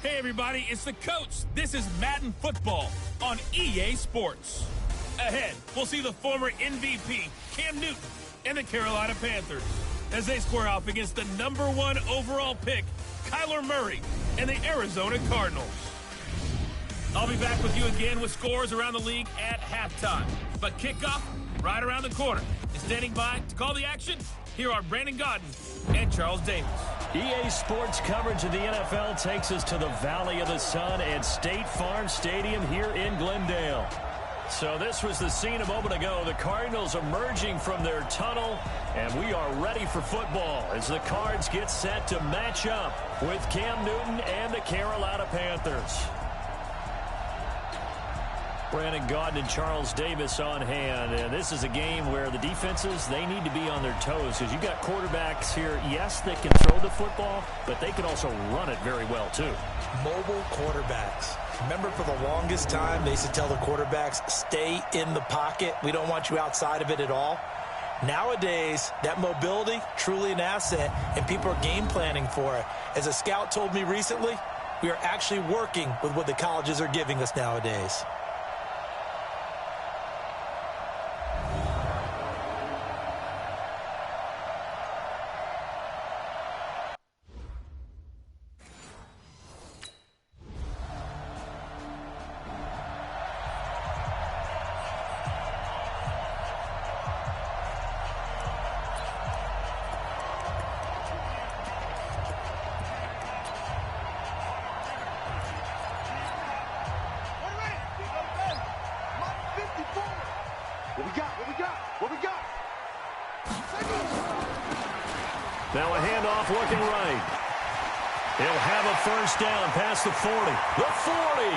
Hey everybody, it's the coach. This is Madden Football on EA Sports. Ahead, we'll see the former MVP, Cam Newton, and the Carolina Panthers as they square off against the #1 overall pick, Kyler Murray, and the Arizona Cardinals. I'll be back with you again with scores around the league at halftime. But kickoff right around the corner. And standing by to call the action, here are Brandon Godden and Charles Davis. EA Sports coverage of the NFL takes us to the Valley of the Sun at State Farm Stadium here in Glendale. So this was the scene a moment ago. The Cardinals emerging from their tunnel, and we are ready for football as the Cards get set to match up with Cam Newton and the Carolina Panthers. Brandon Gaudin and Charles Davis on hand. And this is a game where the defenses, they need to be on their toes because you've got quarterbacks here. Yes, they can throw the football, but they can also run it very well, too. Mobile quarterbacks. Remember, for the longest time, they used to tell the quarterbacks, stay in the pocket. We don't want you outside of it at all. Nowadays, that mobility, truly an asset, and people are game planning for it. As a scout told me recently, we are actually working with what the colleges are giving us nowadays. Now a handoff looking right. He'll have a first down past the 40. The 40.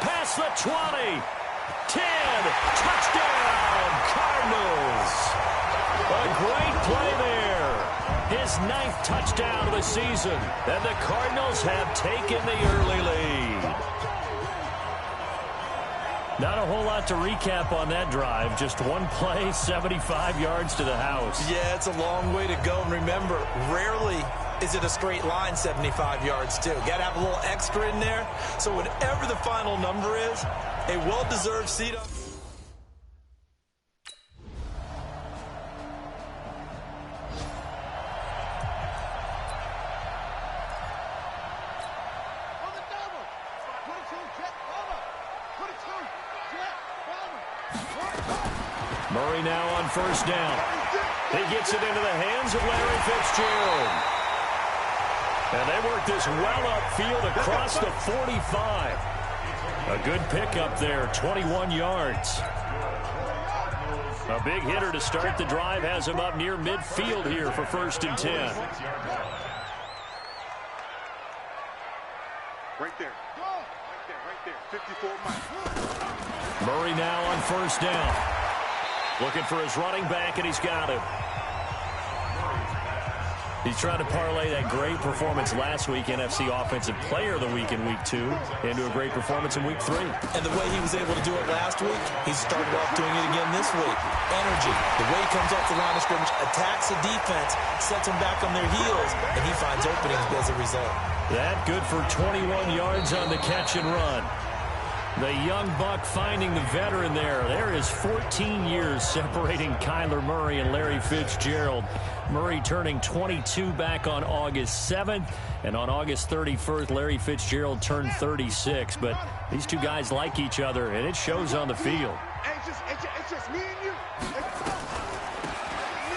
Pass It's the 20. 10. Touchdown, Cardinals. A great play there. His 9th touchdown of the season. And the Cardinals have taken the early lead. Not a whole lot to recap on that drive. Just one play, 75 yards to the house. Yeah, it's a long way to go. And remember, rarely is it a straight line 75 yards, too. Got to have a little extra in there. So whatever the final number is, a well-deserved seat up. Murray now on first down. He gets it into the hands of Larry Fitzgerald. And they work this well upfield across the 45. A good pickup there, 21 yards. A big hitter to start the drive has him up near midfield here for 1st and 10. Right there. Right there. 54 miles. Murray now on first down. Looking for his running back, and he's got him. He's trying to parlay that great performance last week, NFC Offensive Player of the Week in Week 2, into a great performance in Week 3. And the way he was able to do it last week, he started off doing it again this week. Energy, the way he comes off the line of scrimmage, attacks the defense, sets them back on their heels, and he finds openings as a result. That good for 21 yards on the catch and run. The young buck finding the veteran there. There is 14 years separating Kyler Murray and Larry Fitzgerald. Murray turning 22 back on August 7th. And on August 31st, Larry Fitzgerald turned 36. But these two guys like each other, and it shows on the field. It's just me and you.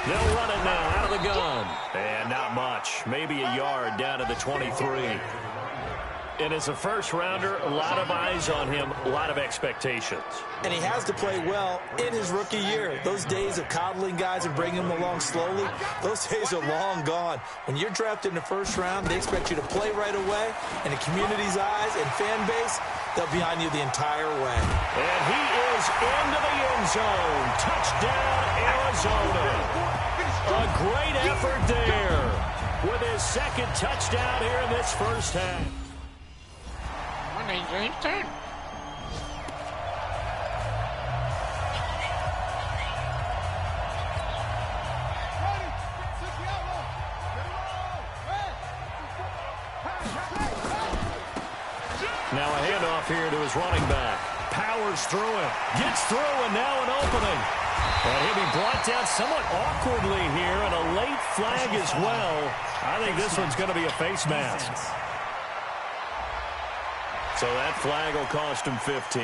They'll run it now out of the gun. And not much. Maybe a yard down to the 23. And as a first-rounder, a lot of eyes on him, a lot of expectations. And he has to play well in his rookie year. Those days of coddling guys and bringing them along slowly, those days are long gone. When you're drafted in the first round, they expect you to play right away. And the community's eyes and fan base, they'll be on you the entire way. And he is into the end zone. Touchdown, Arizona. A great effort there with his 2nd touchdown here in this first half. James turn. Now a handoff here to his running back. Powers through him. Gets through, and now an opening. And he'll be brought down somewhat awkwardly here, and a late flag as well. I think this one's going to be a face mask. So that flag will cost him 15.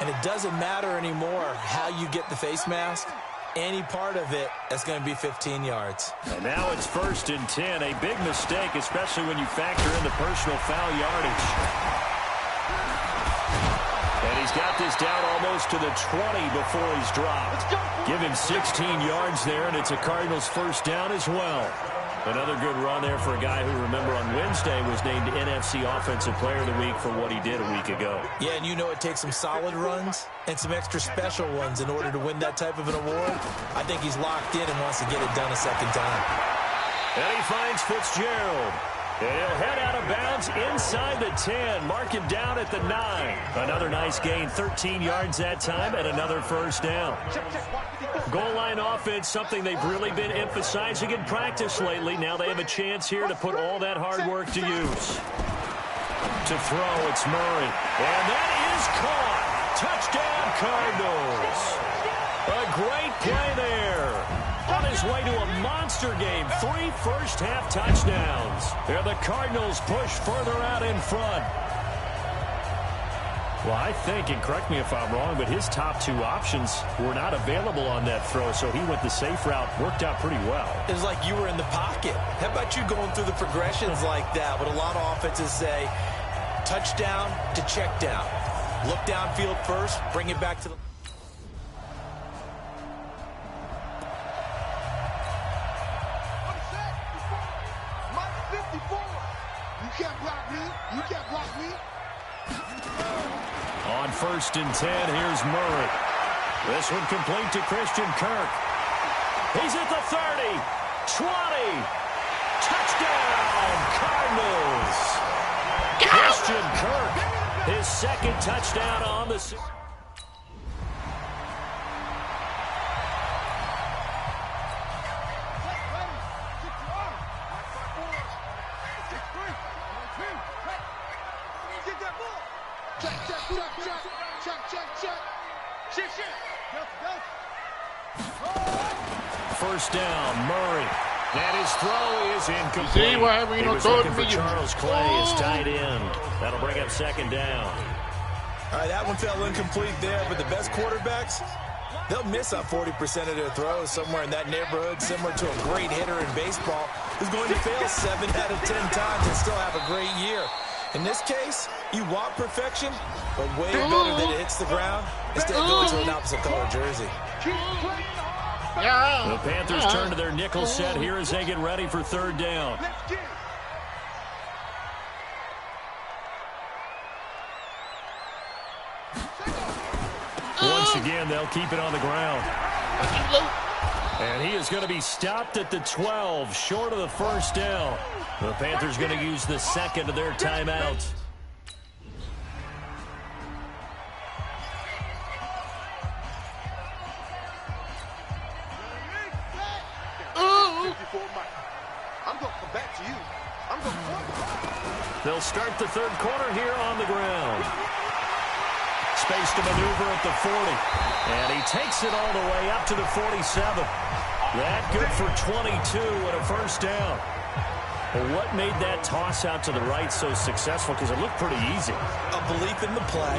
And it doesn't matter anymore how you get the face mask. Any part of it, that's going to be 15 yards. And now it's 1st and 10. A big mistake, especially when you factor in the personal foul yardage. And he's got this down almost to the 20 before he's dropped. Give him 16 yards there, and it's a Cardinals first down as well. Another good run there for a guy who, remember, on Wednesday was named NFC Offensive Player of the Week for what he did a week ago. Yeah, and you know it takes some solid runs and some extra special ones in order to win that type of an award. I think he's locked in and wants to get it done a second time. And he finds Fitzgerald. And he'll head out of bounds inside the 10. Mark him down at the 9. Another nice gain, 13 yards that time, and another first down. Goal line offense, something they've really been emphasizing in practice lately. Now they have a chance here to put all that hard work to use. To throw, it's Murray. And that is caught. Touchdown, Cardinals. A great play there. On his way to a monster game, 3 first-half touchdowns. Here the Cardinals push further out in front. Well, I think, and correct me if I'm wrong, but his top 2 options were not available on that throw, so he went the safe route, worked out pretty well. It was like you were in the pocket. How about you going through the progressions like that? But a lot of offenses say touchdown to check down. Look downfield first, bring it back to the... On 1st and 10, here's Murray. This one complete to Christian Kirk. He's at the 30, 20. Touchdown, Cardinals. Christian Kirk, his second touchdown on the season. First down, Murray. And his throw is incomplete. See what happened? He was looking for Charles Clay, his tight end. That'll bring up 2nd down. All right, that one fell incomplete there, but the best quarterbacks, they'll miss up 40% of their throws somewhere in that neighborhood, similar to a great hitter in baseball who's going to fail 7 out of 10 times and still have a great year. In this case, you want perfection, but way better that it hits the ground instead of going to an opposite color jersey. The Panthers turn to their nickel set here as they get ready for 3rd down. Once again, they'll keep it on the ground. And he is going to be stopped at the 12, short of the 1st down. The Panthers going to use the 2nd of their timeouts. They'll start the 3rd quarter here on the ground. Space to maneuver at the 40. And he takes it all the way up to the 47. That good for 22 and a 1st down. Well, what made that toss out to the right so successful? Because it looked pretty easy. A belief in the play,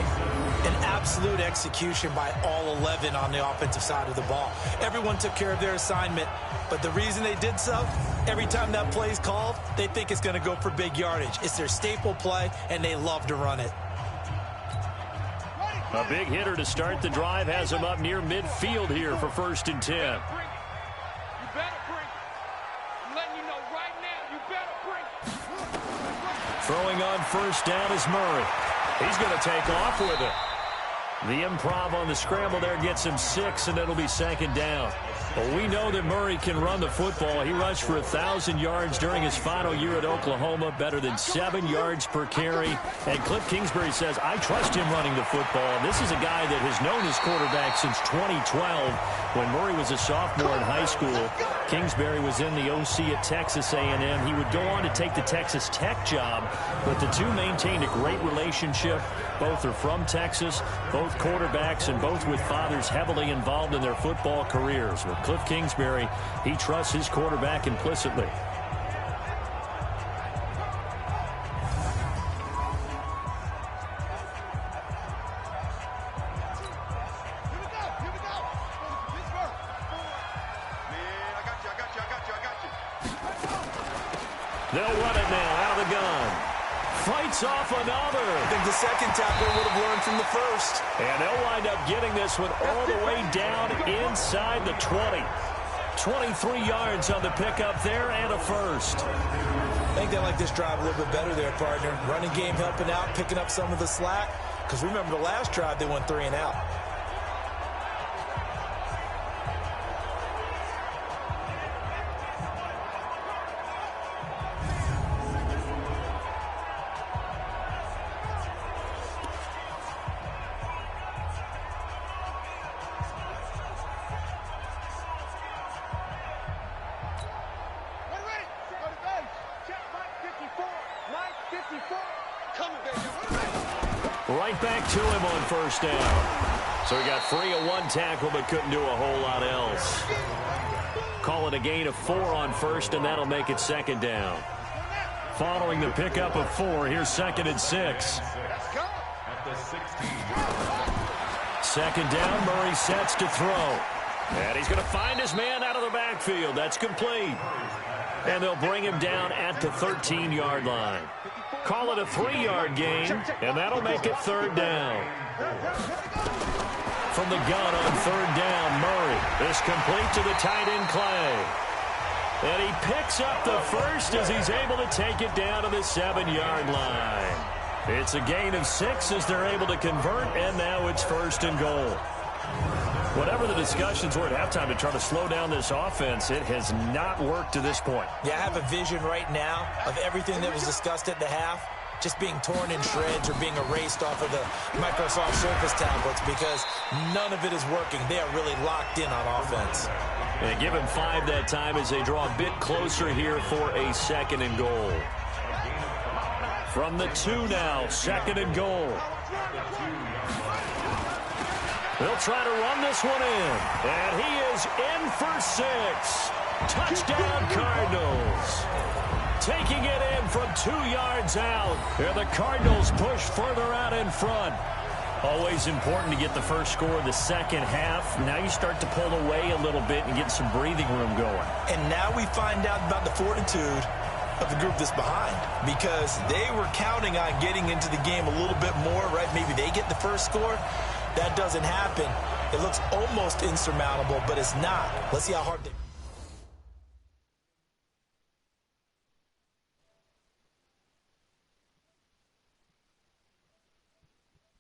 an absolute execution by all 11 on the offensive side of the ball. Everyone took care of their assignment, but the reason they did so, every time that play is called, they think it's going to go for big yardage. It's their staple play, and they love to run it. A big hitter to start the drive has him up near midfield here for 1st and 10. Throwing on 1st down is Murray. He's going to take off with it. The improv on the scramble there gets him 6, and it'll be 2nd down. Well, we know that Murray can run the football. He rushed for 1,000 yards during his final year at Oklahoma, better than 7 yards per carry. And Cliff Kingsbury says, I trust him running the football. And this is a guy that has known his quarterback since 2012 when Murray was a sophomore in high school. Kingsbury was in the OC at Texas A&M. He would go on to take the Texas Tech job, but the two maintained a great relationship. Both are from Texas, both quarterbacks, and both with fathers heavily involved in their football careers. With Cliff Kingsbury, he trusts his quarterback implicitly. They'll run it now out of the gun. Fights off another. I think the second tackler would have learned from the first. And they'll wind up getting this one all the way down inside the 20. 23 yards on the pickup there and a first. I think they like this drive a little bit better there, partner. Running game helping out, picking up some of the slack. Because remember the last drive, they went 3 and out. Right back to him on 1st down. So he got free of 1 tackle but couldn't do a whole lot else. Call it a gain of 4 on 1st, and that'll make it 2nd down. Following the pickup of 4, here's 2nd and 6. 2nd down, Murray sets to throw. And he's going to find his man out of the backfield. That's complete. And they'll bring him down at the 13-yard line. Call it a 3-yard gain, and that'll make it 3rd down. From the gun on 3rd down, Murray is complete to the tight end Clay. And he picks up the first as he's able to take it down to the 7-yard line. It's a gain of 6 as they're able to convert, and now it's 1st and goal. Whatever the discussions were at halftime to try to slow down this offense, it has not worked to this point. Yeah, I have a vision right now of everything that was discussed at the half just being torn in shreds or being erased off of the Microsoft Surface tablets because none of it is working. They are really locked in on offense. And give him 5 that time as they draw a bit closer here for a 2nd and goal. From the 2 now, 2nd and goal. They'll try to run this one in. And he is in for 6. Touchdown, Cardinals. Taking it in from 2 yards out. And the Cardinals push further out in front. Always important to get the first score of the second half. Now you start to pull away a little bit and get some breathing room going. And now we find out about the fortitude of the group that's behind, because they were counting on getting into the game a little bit more, right? Maybe they get the first score. That doesn't happen. It looks almost insurmountable, but it's not. Let's see how hard they...